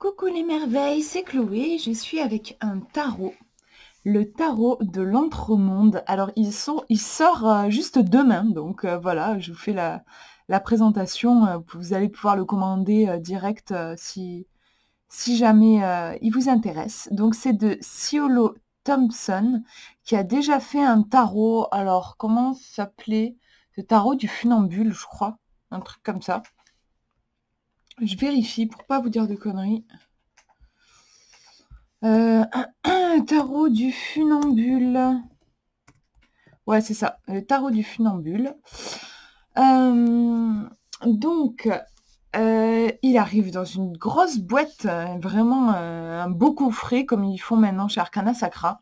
Coucou les merveilles, c'est Chloé, je suis avec un tarot, le tarot de l'Entremonde. Alors il sort juste demain, donc voilà, je vous fais la présentation, vous allez pouvoir le commander direct si jamais il vous intéresse. Donc c'est de Ciolo Thompson, qui a déjà fait un tarot, alors comment ça s'appelait? Le tarot du funambule, je crois, un truc comme ça. Je vérifie pour pas vous dire de conneries. Un tarot du funambule. Ouais, c'est ça, le tarot du funambule. Donc, il arrive dans une grosse boîte, vraiment un beau coffret, comme ils font maintenant chez Arcana Sacra.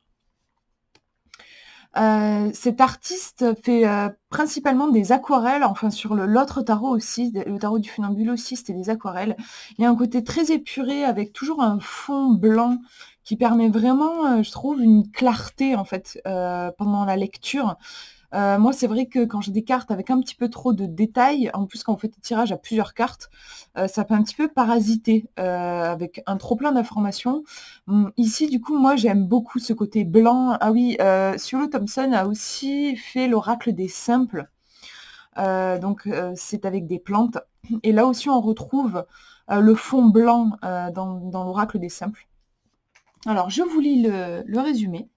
Cet artiste fait principalement des aquarelles, enfin sur l'autre tarot aussi, le tarot du funambule aussi, c'était des aquarelles. Il y a un côté très épuré avec toujours un fond blanc qui permet vraiment, je trouve, une clarté en fait pendant la lecture. Moi, c'est vrai que quand j'ai des cartes avec un petit peu trop de détails, en plus quand on fait des tirages à plusieurs cartes, ça peut un petit peu parasiter avec un trop plein d'informations. Ici, du coup, moi, j'aime beaucoup ce côté blanc. Ah oui, Ciolo Thompson a aussi fait l'oracle des simples. Donc, c'est avec des plantes. Et là aussi, on retrouve le fond blanc dans l'oracle des simples. Alors, je vous lis le résumé.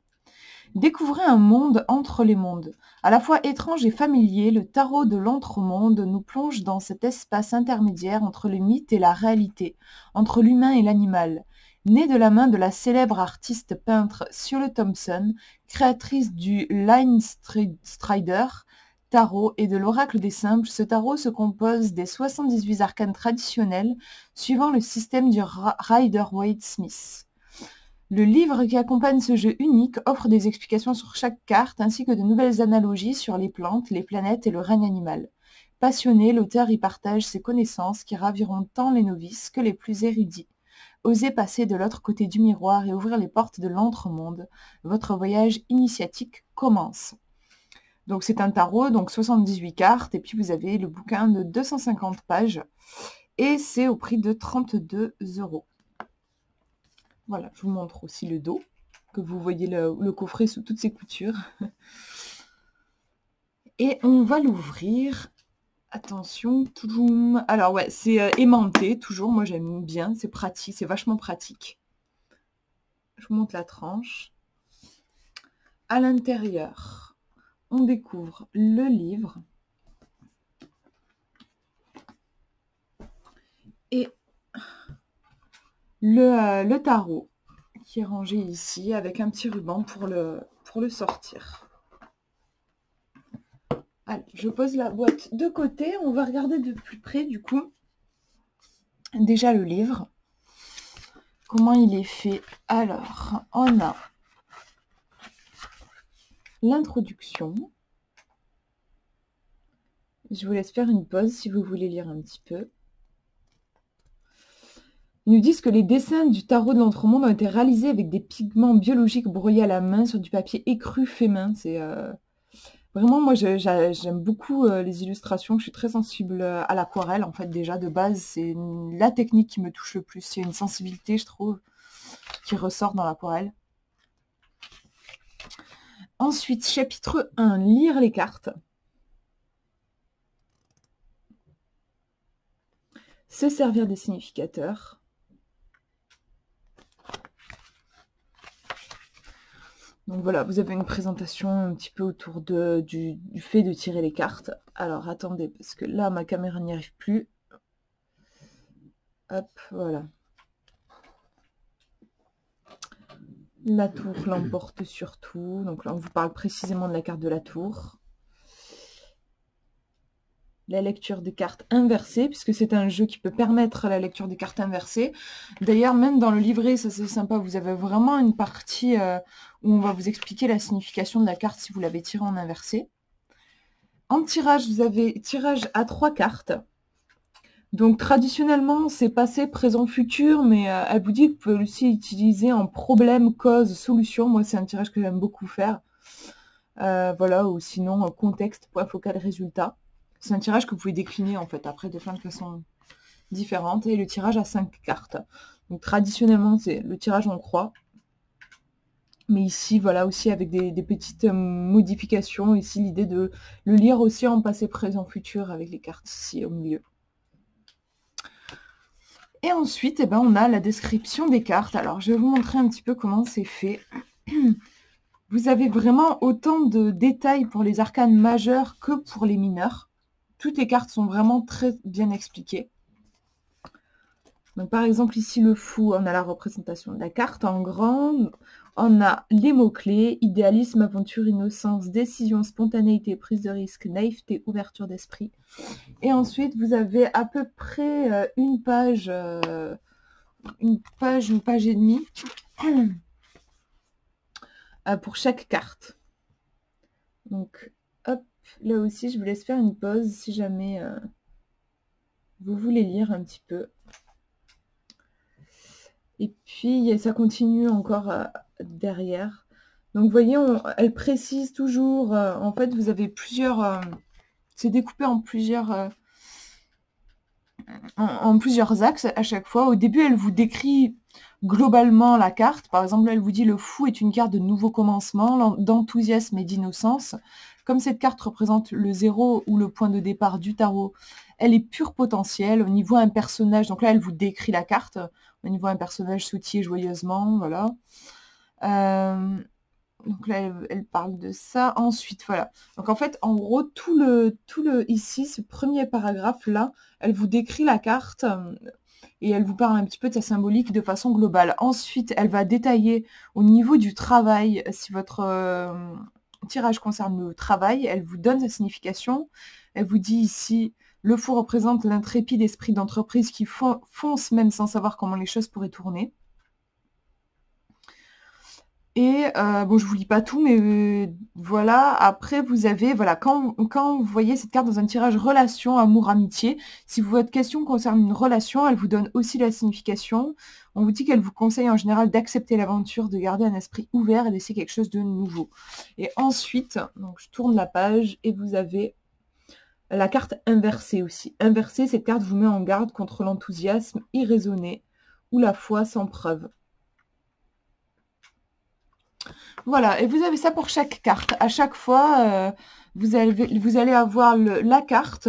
Découvrez un monde entre les mondes. À la fois étrange et familier, le tarot de l'Entremonde nous plonge dans cet espace intermédiaire entre le mythe et la réalité, entre l'humain et l'animal. Né de la main de la célèbre artiste peintre Ciolo Thompson, créatrice du Line Strider tarot et de l'oracle des simples, ce tarot se compose des 78 arcanes traditionnels suivant le système du Rider-Waite-Smith. Le livre qui accompagne ce jeu unique offre des explications sur chaque carte ainsi que de nouvelles analogies sur les plantes, les planètes et le règne animal. Passionné, l'auteur y partage ses connaissances qui raviront tant les novices que les plus érudits. Osez passer de l'autre côté du miroir et ouvrir les portes de l'entremonde. Votre voyage initiatique commence. Donc c'est un tarot, donc 78 cartes, et puis vous avez le bouquin de 250 pages, et c'est au prix de 32 €. Voilà, je vous montre aussi le dos, que vous voyez le coffret sous toutes ses coutures. Et on va l'ouvrir. Attention, toujoum. Alors ouais, c'est aimanté, toujours, moi j'aime bien, c'est pratique, c'est vachement pratique. Je vous montre la tranche. À l'intérieur, on découvre le livre. Et le tarot qui est rangé ici avec un petit ruban pour le sortir. Allez, je pose la boîte de côté. On va regarder de plus près du coup déjà le livre. Comment il est fait? Alors, on a l'introduction. Je vous laisse faire une pause si vous voulez lire un petit peu. Ils nous disent que les dessins du tarot de l'Entremonde ont été réalisés avec des pigments biologiques broyés à la main sur du papier écru fait main. C'est vraiment, moi j'aime beaucoup les illustrations. Je suis très sensible à l'aquarelle en fait déjà de base. C'est la technique qui me touche le plus. Il y a une sensibilité, je trouve, qui ressort dans l'aquarelle. Ensuite, chapitre 1, lire les cartes. Se servir des significateurs. Donc voilà, vous avez une présentation un petit peu autour du fait de tirer les cartes. Alors attendez, parce que là, ma caméra n'y arrive plus. Hop, voilà. La tour l'emporte sur tout. Donc là, on vous parle précisément de la carte de la tour. La lecture des cartes inversées, puisque c'est un jeu qui peut permettre la lecture des cartes inversées. D'ailleurs, même dans le livret, ça c'est sympa, vous avez vraiment une partie où on va vous expliquer la signification de la carte si vous l'avez tirée en inversé. En tirage, vous avez tirage à 3 cartes. Donc traditionnellement, c'est passé, présent, futur, mais elle vous dit que vous pouvez aussi utiliser en problème, cause, solution. Moi, c'est un tirage que j'aime beaucoup faire. Voilà, ou sinon contexte, point focal, résultat. C'est un tirage que vous pouvez décliner en fait après de plein de façons différentes. Et le tirage à 5 cartes. Donc traditionnellement, c'est le tirage en croix. Mais ici, voilà, aussi avec des petites modifications. Ici, l'idée de le lire aussi en passé, présent, futur, avec les cartes ici au milieu. Et ensuite, eh ben, on a la description des cartes. Alors, je vais vous montrer un petit peu comment c'est fait. Vous avez vraiment autant de détails pour les arcanes majeures que pour les mineurs. Toutes les cartes sont vraiment très bien expliquées. Donc, par exemple, ici, le fou, on a la représentation de la carte en grand. On a les mots-clés, idéalisme, aventure, innocence, décision, spontanéité, prise de risque, naïveté, ouverture d'esprit. Et ensuite, vous avez à peu près une page et demie pour chaque carte. Donc, hop, là aussi, je vous laisse faire une pause si jamais vous voulez lire un petit peu. Et puis, ça continue encore derrière. Donc, vous voyez, elle précise toujours, en fait, vous avez plusieurs... c'est découpé en plusieurs... en plusieurs axes à chaque fois. Au début, elle vous décrit globalement la carte. Par exemple, là, elle vous dit le fou est une carte de nouveau commencement, d'enthousiasme et d'innocence. Comme cette carte représente le 0 ou le point de départ du tarot, elle est pure potentielle. Au niveau un personnage, donc là, elle vous décrit la carte. Au niveau un personnage sautille joyeusement, voilà. Donc là, elle parle de ça. Ensuite, voilà. Donc en fait, en gros, ici, ce premier paragraphe-là, elle vous décrit la carte et elle vous parle un petit peu de sa symbolique de façon globale. Ensuite, elle va détailler au niveau du travail, si votre tirage concerne le travail, elle vous donne sa signification. Elle vous dit ici, le fou représente l'intrépide esprit d'entreprise qui fonce même sans savoir comment les choses pourraient tourner. Et bon, je vous lis pas tout, mais voilà. Après, vous avez, voilà, quand vous voyez cette carte dans un tirage relation, amour, amitié, si votre question concerne une relation, elle vous donne aussi la signification. On vous dit qu'elle vous conseille en général d'accepter l'aventure, de garder un esprit ouvert et d'essayer quelque chose de nouveau. Et ensuite, donc je tourne la page et vous avez la carte inversée aussi. Inversée, cette carte vous met en garde contre l'enthousiasme irraisonné ou la foi sans preuve. Voilà, et vous avez ça pour chaque carte. À chaque fois, vous allez avoir la carte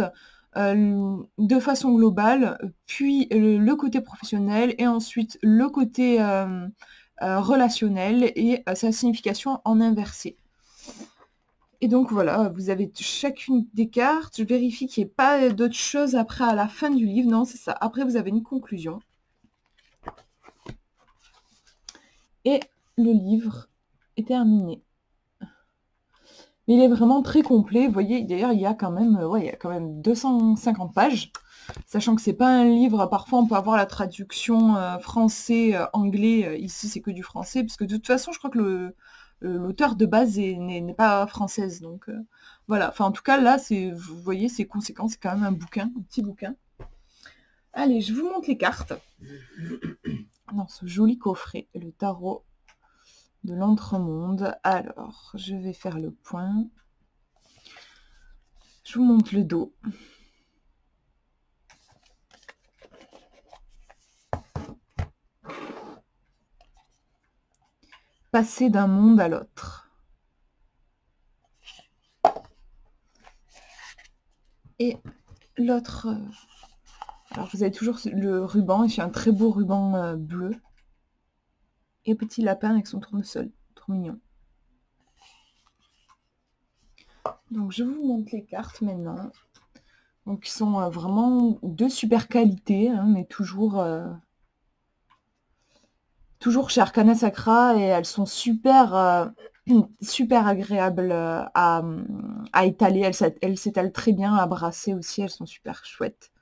de façon globale, puis le côté professionnel, et ensuite le côté relationnel, et sa signification en inversé. Et donc voilà, vous avez chacune des cartes. Je vérifie qu'il n'y ait pas d'autres choses après à la fin du livre. Non, c'est ça. Après, vous avez une conclusion. Et le livre est terminé. Mais il est vraiment très complet. Vous voyez, d'ailleurs, il y a quand même, il y a quand même 250 pages. Sachant que c'est pas un livre, parfois on peut avoir la traduction français, anglais. Ici, c'est que du français. Parce que de toute façon, je crois que l'auteur de base n'est pas française. Donc voilà. Enfin, en tout cas, là, vous voyez, c'est conséquent. C'est quand même un bouquin, un petit bouquin. Allez, je vous montre les cartes. Dans ce joli coffret, le tarot de l'entremonde. Alors, je vais faire le point. Je vous montre le dos. Passer d'un monde à l'autre. Et l'autre... alors, vous avez toujours le ruban. Il fait un très beau ruban bleu. Et petit lapin avec son tournesol. Trop mignon. Donc, je vous montre les cartes maintenant. Donc, ils sont vraiment de super qualité, hein, mais toujours chez Arcana Sacra, et elles sont super, super agréables à étaler. Elles s'étalent très bien, à brasser aussi. Elles sont super chouettes.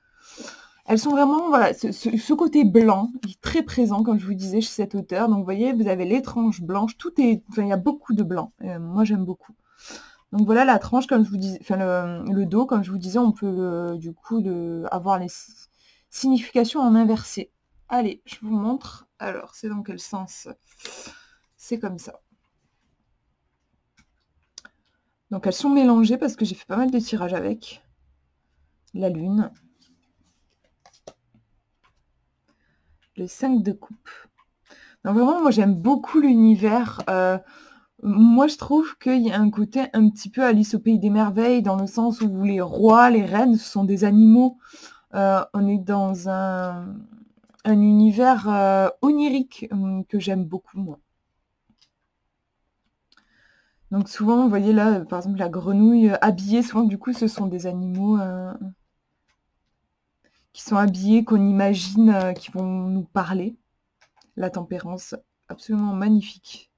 Elles sont vraiment, voilà, ce côté blanc est très présent, comme je vous disais, chez cet auteur. Donc, vous voyez, vous avez les tranches blanches. Tout est, enfin, il y a beaucoup de blanc. Moi, j'aime beaucoup. Donc voilà la tranche, comme je vous disais, enfin le dos, comme je vous disais, on peut du coup avoir les significations en inversé. Allez, je vous montre. Alors, c'est dans quel sens? C'est comme ça. Donc elles sont mélangées parce que j'ai fait pas mal de tirages avec la lune. Le 5 de coupe. Donc vraiment, moi j'aime beaucoup l'univers. Moi je trouve qu'il y a un côté un petit peu Alice au pays des merveilles, dans le sens où les rois, les reines, ce sont des animaux. On est dans un univers onirique que j'aime beaucoup, moi. Donc souvent, vous voyez là, par exemple, la grenouille habillée, souvent du coup, ce sont des animaux qui sont habillés, qu'on imagine, qui vont nous parler. La tempérance, absolument magnifique.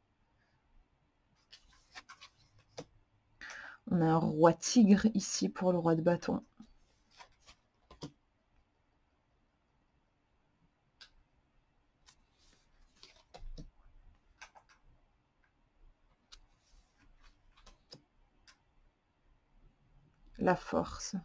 On a un roi tigre ici pour le roi de bâton. La force.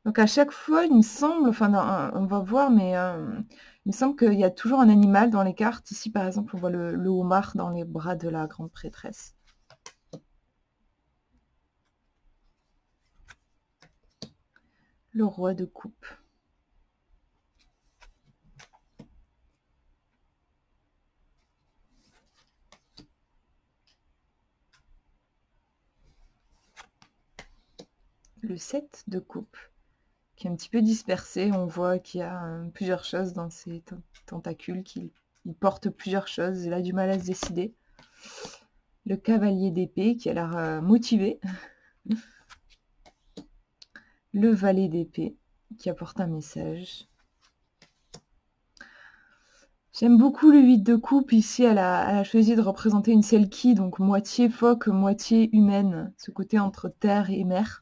Donc à chaque fois, il me semble, enfin on va voir, mais il me semble qu'il y a toujours un animal dans les cartes. Ici, par exemple, on voit le homard dans les bras de la grande prêtresse. Le roi de coupe. Le 7 de coupe, qui est un petit peu dispersé. On voit qu'il y a plusieurs choses dans ses tentacules, qu'il porte plusieurs choses. Il a du mal à se décider. Le cavalier d'épée, qui a l'air motivé. Le valet d'épée, qui apporte un message. J'aime beaucoup le 8 de coupe. Ici, elle a choisi de représenter une Selkie, donc moitié phoque, moitié humaine. Ce côté entre terre et mer.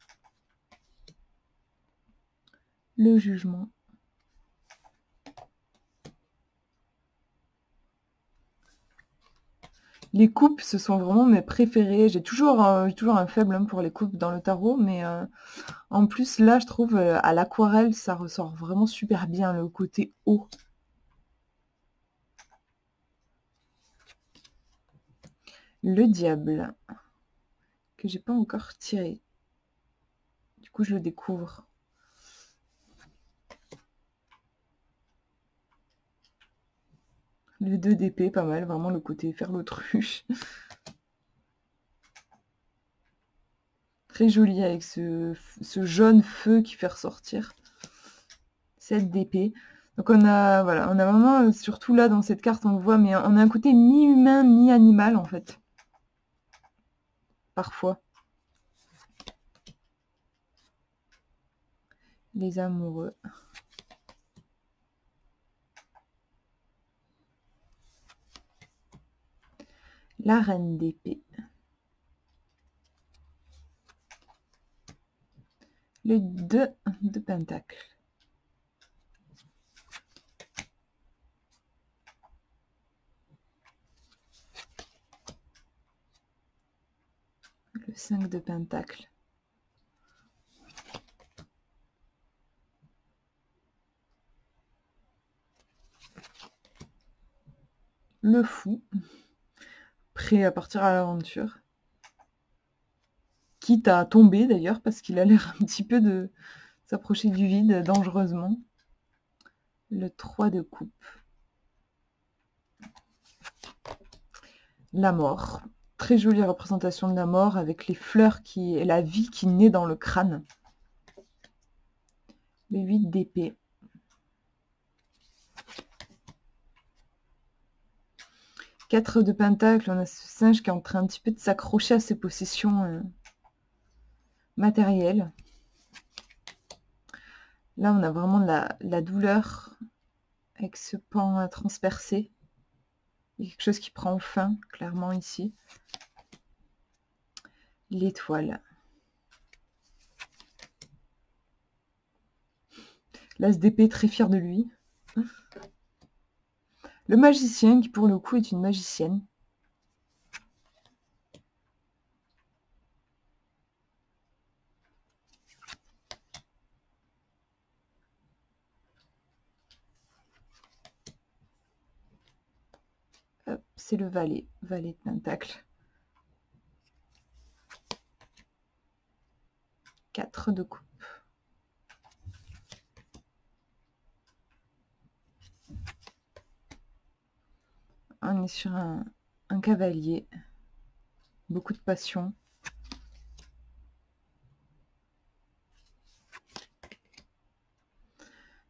Le jugement. Les coupes, ce sont vraiment mes préférées. J'ai toujours un faible pour les coupes dans le tarot, mais en plus, là, je trouve, à l'aquarelle, ça ressort vraiment super bien, le côté haut. Le diable, que j'ai pas encore tiré. Du coup, je le découvre. Le 2 d'épée, pas mal, vraiment le côté faire l'autruche. Très joli avec ce jaune feu qui fait ressortir. 7 d'épée. Donc on a vraiment, surtout là dans cette carte, on le voit, mais on a un côté mi-humain, mi-animal en fait. Parfois. Les amoureux. La reine d'épée. Le 2 de pentacle. Le 5 de pentacle. Le fou. Prêt à partir à l'aventure. Quitte à tomber d'ailleurs, parce qu'il a l'air un petit peu de s'approcher du vide dangereusement. Le 3 de coupe. La mort. Très jolie représentation de la mort avec les fleurs et la vie qui naît dans le crâne. Le 8 d'épée. Le 4 de pentacle, on a ce singe qui est en train un petit peu de s'accrocher à ses possessions matérielles. Là, on a vraiment de la douleur avec ce pan transpercé. Il y a quelque chose qui prend fin, clairement, ici. L'étoile. L'as d'épée, très fier de lui. Le magicien, qui pour le coup est une magicienne. C'est le valet de pentacle. 4 de coupe. On est sur un cavalier. Beaucoup de passion.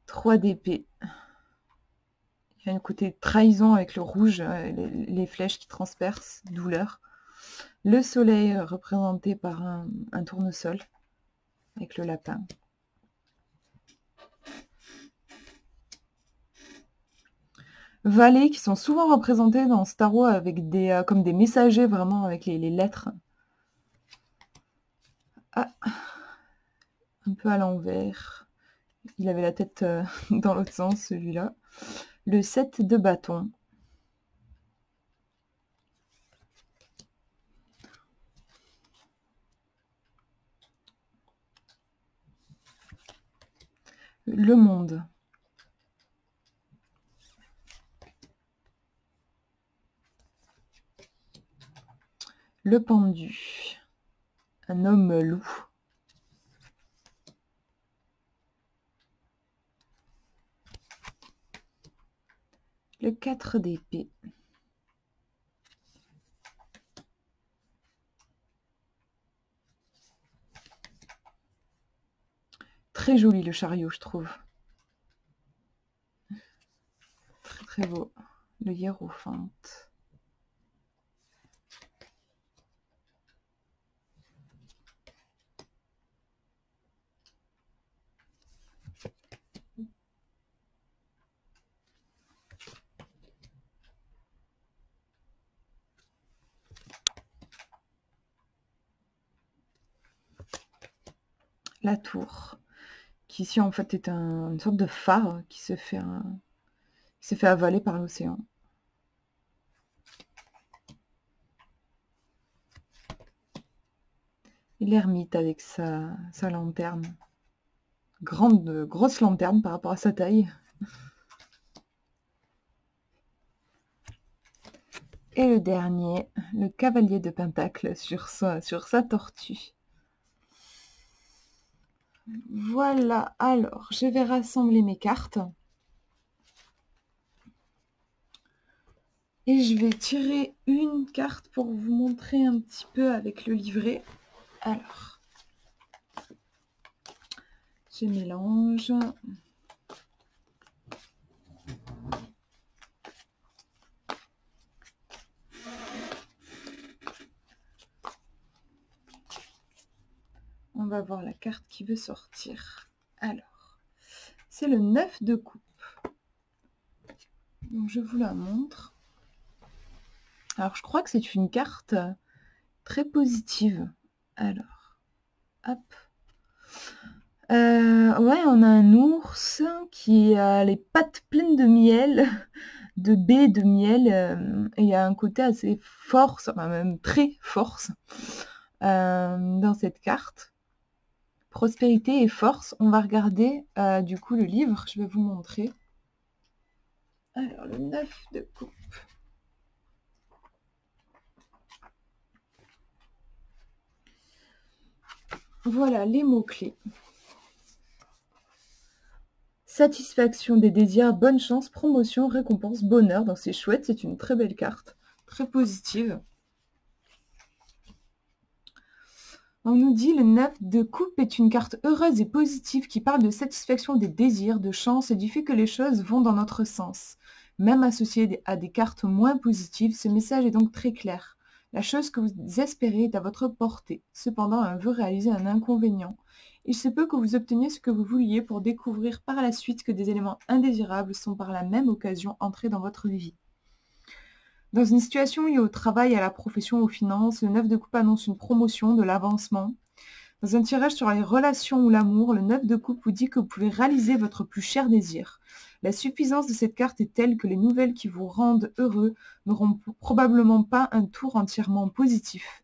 Trois d'épée. Il y a un côté trahison avec le rouge, les flèches qui transpercent, douleur. Le soleil représenté par un tournesol avec le lapin. Valets qui sont souvent représentés dans ce tarot avec comme des messagers vraiment avec les lettres. Ah, un peu à l'envers. Il avait la tête dans l'autre sens, celui-là. Le 7 de bâton. Le monde. Le pendu. Un homme loup. Le 4 d'épée. Très joli le chariot, je trouve. Très très beau. Le hiérophante. La tour, qui ici en fait est une sorte de phare qui se fait avaler par l'océan. Et l'ermite avec sa lanterne. Grosse lanterne par rapport à sa taille. Et le dernier, le cavalier de Pentacle sur sa tortue. Voilà, alors je vais rassembler mes cartes. Et je vais tirer une carte pour vous montrer un petit peu avec le livret. Alors, je mélange. On va voir la carte qui veut sortir. Alors, c'est le 9 de coupe. Donc, je vous la montre. Alors, je crois que c'est une carte très positive. Alors, hop. Ouais, on a un ours qui a les pattes pleines de miel, de baies de miel, et il y a un côté assez force, enfin même très force, dans cette carte. Prospérité et force. On va regarder du coup le livre, je vais vous montrer. Alors, le 9 de coupe. Voilà les mots-clés. Satisfaction des désirs, bonne chance, promotion, récompense, bonheur. Donc c'est chouette, c'est une très belle carte, très positive. On nous dit le 9 de coupe est une carte heureuse et positive qui parle de satisfaction des désirs, de chance et du fait que les choses vont dans notre sens. Même associé à des cartes moins positives, ce message est donc très clair. La chose que vous espérez est à votre portée. Cependant, un vœu réalise un inconvénient. Il se peut que vous obteniez ce que vous vouliez pour découvrir par la suite que des éléments indésirables sont par la même occasion entrés dans votre vie. Dans une situation liée au travail, à la profession, aux finances, le 9 de coupe annonce une promotion, de l'avancement. Dans un tirage sur les relations ou l'amour, le 9 de coupe vous dit que vous pouvez réaliser votre plus cher désir. La suffisance de cette carte est telle que les nouvelles qui vous rendent heureux n'auront probablement pas un tour entièrement positif.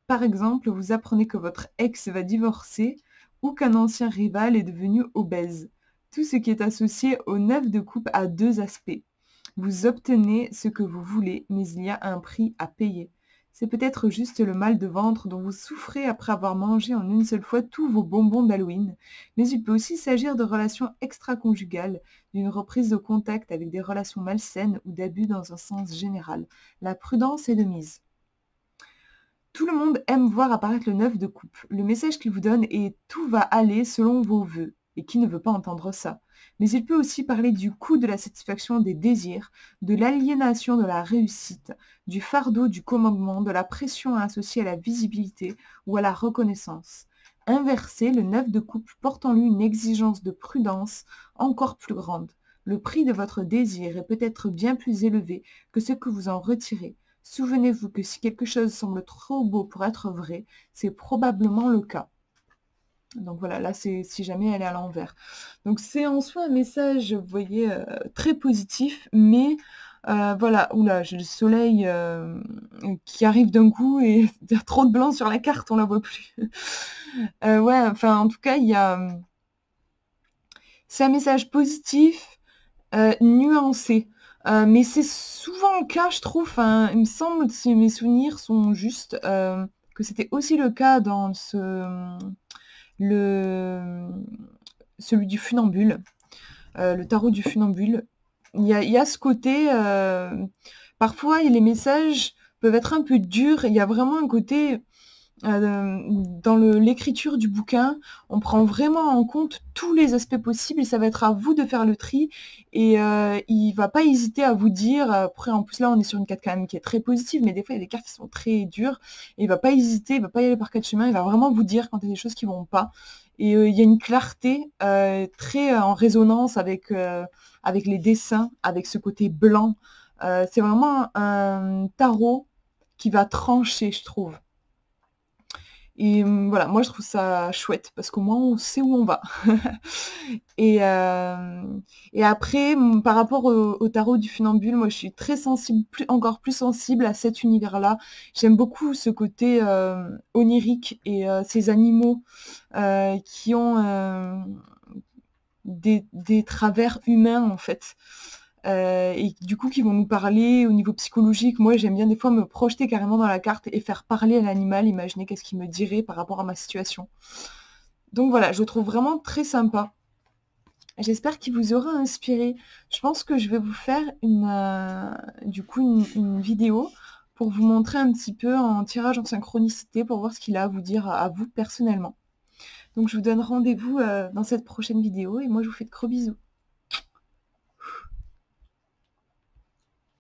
Par exemple, vous apprenez que votre ex va divorcer ou qu'un ancien rival est devenu obèse. Tout ce qui est associé au 9 de coupe a deux aspects. Vous obtenez ce que vous voulez, mais il y a un prix à payer. C'est peut-être juste le mal de ventre dont vous souffrez après avoir mangé en une seule fois tous vos bonbons d'Halloween, mais il peut aussi s'agir de relations extra-conjugales, d'une reprise de contact avec des relations malsaines ou d'abus dans un sens général. La prudence est de mise. Tout le monde aime voir apparaître le 9 de coupe. Le message qu'il vous donne est tout va aller selon vos vœux. Et qui ne veut pas entendre ça? Mais il peut aussi parler du coût de la satisfaction des désirs, de l'aliénation de la réussite, du fardeau du commandement, de la pression associée à la visibilité ou à la reconnaissance. Inversé, le 9 de coupe porte en lui une exigence de prudence encore plus grande. Le prix de votre désir est peut-être bien plus élevé que ce que vous en retirez. Souvenez-vous que si quelque chose semble trop beau pour être vrai, c'est probablement le cas. Donc voilà, là c'est si jamais elle est à l'envers. Donc c'est en soi un message, vous voyez, très positif, mais voilà, oula, j'ai le soleil qui arrive d'un coup et il y a trop de blanc sur la carte, on la voit plus. Ouais, enfin en tout cas, c'est un message positif, nuancé. Mais c'est souvent le cas, je trouve, enfin, il me semble, si mes souvenirs sont justes, que c'était aussi le cas dans le, celui du funambule, le tarot du funambule. Il y a ce côté, parfois, les messages peuvent être un peu durs, il y a vraiment un côté dans l'écriture du bouquin, on prend vraiment en compte tous les aspects possibles et ça va être à vous de faire le tri. Et il va pas hésiter à vous dire, après en plus là on est sur une carte quand même qui est très positive, mais des fois il y a des cartes qui sont très dures, et il va pas hésiter, il va pas y aller par quatre chemins, il va vraiment vous dire quand il y a des choses qui vont pas. Et il y a une clarté très en résonance avec les dessins, avec ce côté blanc. C'est vraiment un tarot qui va trancher, je trouve. Et voilà, moi je trouve ça chouette parce qu'au moins on sait où on va. Et, et après, par rapport au tarot du funambule, moi je suis très sensible, encore plus sensible à cet univers-là. J'aime beaucoup ce côté onirique et ces animaux qui ont des travers humains en fait. Et du coup qui vont nous parler au niveau psychologique. Moi j'aime bien des fois me projeter carrément dans la carte et faire parler à l'animal, imaginer qu'est-ce qu'il me dirait par rapport à ma situation. Donc voilà, je le trouve vraiment très sympa. J'espère qu'il vous aura inspiré. Je pense que je vais vous faire du coup une vidéo pour vous montrer un petit peu en tirage en synchronicité pour voir ce qu'il a à vous dire à vous personnellement. Donc je vous donne rendez-vous dans cette prochaine vidéo et moi je vous fais de gros bisous.